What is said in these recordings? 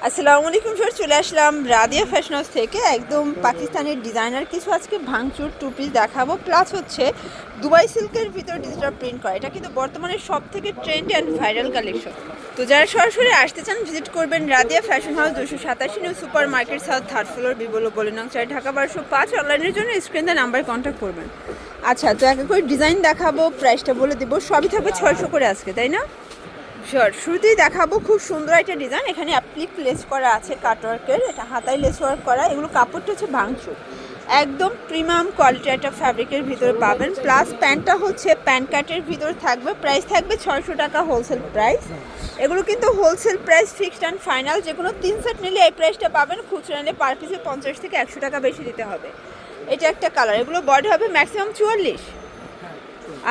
আসসালামু আলাইকুম স্যার, চলে আসলাম রাদিয়া ফ্যাশন হাউস থেকে। একদম পাকিস্তানের ডিজাইনার কিছু আজকে ভাঙচুর টু পিস দেখাবো, প্লাস হচ্ছে দুবাই সিল্কের ভিতর ডিজিটাল প্রিন্ট করা। এটা কিন্তু বর্তমানে সব থেকে ট্রেন্ড অ্যান্ড ভাইরাল কালেকশন। তো যারা সরাসরি আসতে চান ভিজিট করবেন Radiya fashion house, 287 new super market, south third floor, বিবলো বলিনং 4, ঢাকা 1205। অনলাইনের জন্য স্ক্রিন দেওয়া নাম্বারে কন্ট্যাক্ট করবেন। আচ্ছা, তো এক করে ডিজাইন দেখাবো, প্রাইসটা বলে দেবো। সবই থাকবে 600 করে আজকে, তাই না? শিওর, শুরুতেই দেখাবো খুব সুন্দর একটা ডিজাইন। এখানে অ্যাপ্লিক লেস করা আছে কাটওয়ার্কের, এটা হাতায় লেস ওয়ার্ক করা। এগুলো কাপড়টা হচ্ছে ভাঙচুর, একদম প্রিমিয়াম কোয়ালিটির একটা ফ্যাব্রিকের ভিতরে পাবেন। প্লাস প্যান্টটা হচ্ছে প্যান্ট কাটের ভিতরে থাকবে। প্রাইস থাকবে 600 টাকা হোলসেল প্রাইস। এগুলো কিন্তু wholesale price fixed and final. যে কোনো 3 সেট নিলে এই প্রাইসটা পাবেন। খুচরা নিলে পার পিসে 50 থেকে 100 টাকা বেশি দিতে হবে। এটা একটা কালার। এগুলো বডি হবে ম্যাক্সিমাম 44।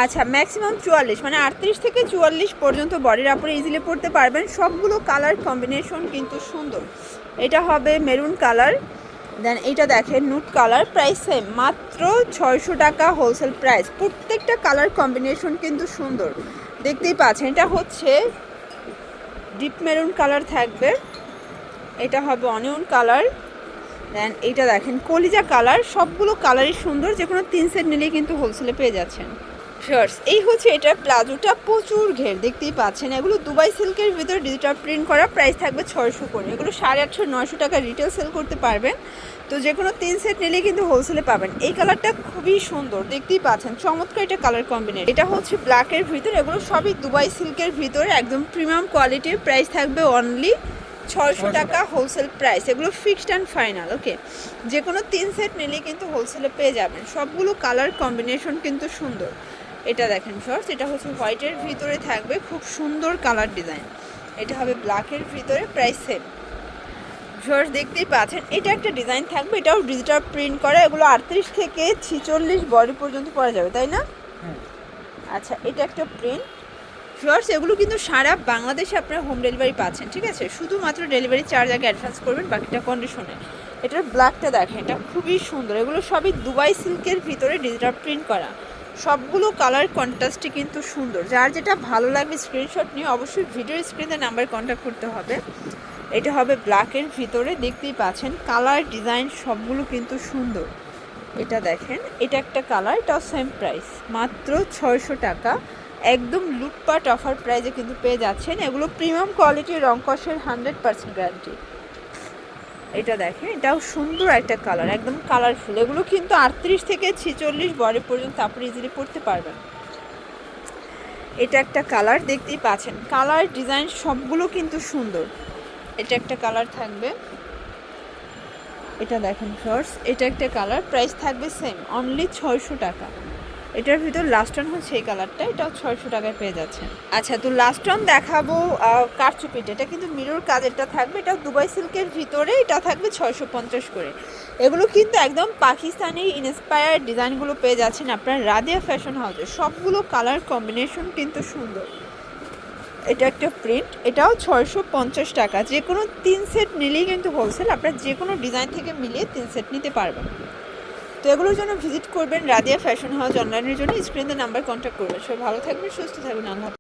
আচ্ছা, ম্যাক্সিমাম 44, মানে 38 থেকে 44 পর্যন্ত বডির আপরে ইজিলি পড়তে পারবেন। সবগুলো কালার কম্বিনেশন কিন্তু সুন্দর। এটা হবে মেরুন কালার, দেন এইটা দেখেন নুট কালার। প্রাইস সেম, মাত্র 600 টাকা হোলসেল প্রাইস। প্রত্যেকটা কালার কম্বিনেশন কিন্তু সুন্দর, দেখতেই পাচ্ছেন। এটা হচ্ছে ডিপ মেরুন কালার থাকবে, এটা হবে অনিয়ন কালার, দেন এইটা দেখেন কলিজা কালার। সবগুলো কালারই সুন্দর। যে কোনো 3 সেট নিলেই কিন্তু হোলসেলে পেয়ে যাচ্ছেন। শর্টস, এই হচ্ছে এটা প্লাজোটা, প্রচুর ঘের, দেখতেই পাচ্ছেন। এগুলো দুবাই সিল্কের ভিতর ডিজিটাল প্রিন্ট করা। প্রাইস থাকবে 600 করে। এগুলো 850-900 টাকা রিটেল সেল করতে পারবেন। তো যে কোনো 3 সেট নিলেই কিন্তু হোলসেলে পাবেন। এই কালারটা খুবই সুন্দর, দেখতেই পাচ্ছেন, চমৎকার এটা কালার কম্বিনেশন। এটা হচ্ছে ব্ল্যাকের ভিতর। এগুলো সবই দুবাই সিল্কের ভিতরে, একদম প্রিমিয়াম কোয়ালিটির। প্রাইস থাকবে অনলি 600 টাকা হোলসেল প্রাইস। এগুলো ফিক্সড অ্যান্ড ফাইনাল। ওকে, যে কোনো 3 সেট নিলেই কিন্তু হোলসেলে পেয়ে যাবেন। সবগুলো কালার কম্বিনেশন কিন্তু সুন্দর। এটা দেখেন শর্টস, এটা হচ্ছে হোয়াইটের ভিতরে থাকবে, খুব সুন্দর কালার ডিজাইন। এটা হবে ব্ল্যাকের ভিতরে, প্রাইস সেম। শর্টস, দেখতেই পাচ্ছেন। এটা একটা ডিজাইন থাকবে, এটাও ডিজিটাল প্রিন্ট করা। এগুলো 38 থেকে 46 বডি পর্যন্ত পরা যাবে, তাই না? আচ্ছা, এটা একটা প্রিন্ট। শর্টস, এগুলো কিন্তু সারা বাংলাদেশে আপনারা হোম ডেলিভারি পাচ্ছেন, ঠিক আছে? শুধুমাত্র ডেলিভারি চার্জ আগে অ্যাডভান্স করবেন, বাকিটা কন্ডিশনে। এটার ব্ল্যাকটা দেখেন, এটা খুবই সুন্দর। এগুলো সবই দুবাই সিল্কের ভিতরে ডিজিটাল প্রিন্ট করা। সবগুলো কালার কন্ট্রাস্টই কিন্তু সুন্দর। যার যেটা ভালো লাগবে স্ক্রিনশট নিয়ে অবশ্যই ভিডিওর স্ক্রিনে নাম্বার কন্ট্যাক্ট করতে হবে। এটা হবে ব্ল্যাকের ভিতরে, দেখতেই পাচ্ছেন। কালার ডিজাইন সবগুলো কিন্তু সুন্দর। এটা দেখেন, এটা একটা কালার, এটাও সেম প্রাইস, মাত্র 600 টাকা। একদম লুটপাট অফার প্রাইসে কিন্তু পেয়ে যাচ্ছেন। এগুলো প্রিমিয়াম কোয়ালিটির, রং কষের 100% গ্যারান্টি। এটা দেখেন, এটাও সুন্দর একটা কালার, একদম কালারফুল। এগুলো কিন্তু 38 থেকে 46 বডি পর্যন্ত আপনি ইজিলি পড়তে পারবেন। এটা একটা কালার, দেখতেই পাচ্ছেন। কালার ডিজাইন সবগুলো কিন্তু সুন্দর। এটা একটা কালার থাকবে, এটা দেখেন শর্টস, এটা একটা কালার। প্রাইস থাকবে সেম, অনলি 600 টাকা। এটার ভিতর লাস্ট অন হচ্ছে এই কালারটা, এটাও 600 টাকায় পেয়ে যাচ্ছেন। আচ্ছা, তো লাস্ট অন দেখাবো কারচুপিটা। এটা কিন্তু মিরর কাজেরটা থাকবে, এটা দুবাই সিল্কের ভিতরে। এটা থাকবে 650 করে। এগুলো কিন্তু একদম পাকিস্তানি ইন্সপায়ার্ড ডিজাইনগুলো পেয়ে যাচ্ছেন আপনার রাদিয়া ফ্যাশন হাউসে। সবগুলো কালার কম্বিনেশন কিন্তু সুন্দর। এটা একটা প্রিন্ট, এটাও 650 টাকা। যে কোনো 3 সেট নিলেই কিন্তু হোলসেল। আপনার যে কোনো ডিজাইন থেকে মিলিয়ে 3 সেট নিতে পারবেন। তো এগুলোর জন্য ভিজিট করবেন রাদিয়া ফ্যাশন হাউস। অনলাইনের জন্য স্ক্রিনে নাম্বার কন্ট্যাক্ট করবেন। সবাই ভালো থাকবেন, সুস্থ থাকবেন, আল্লাহ।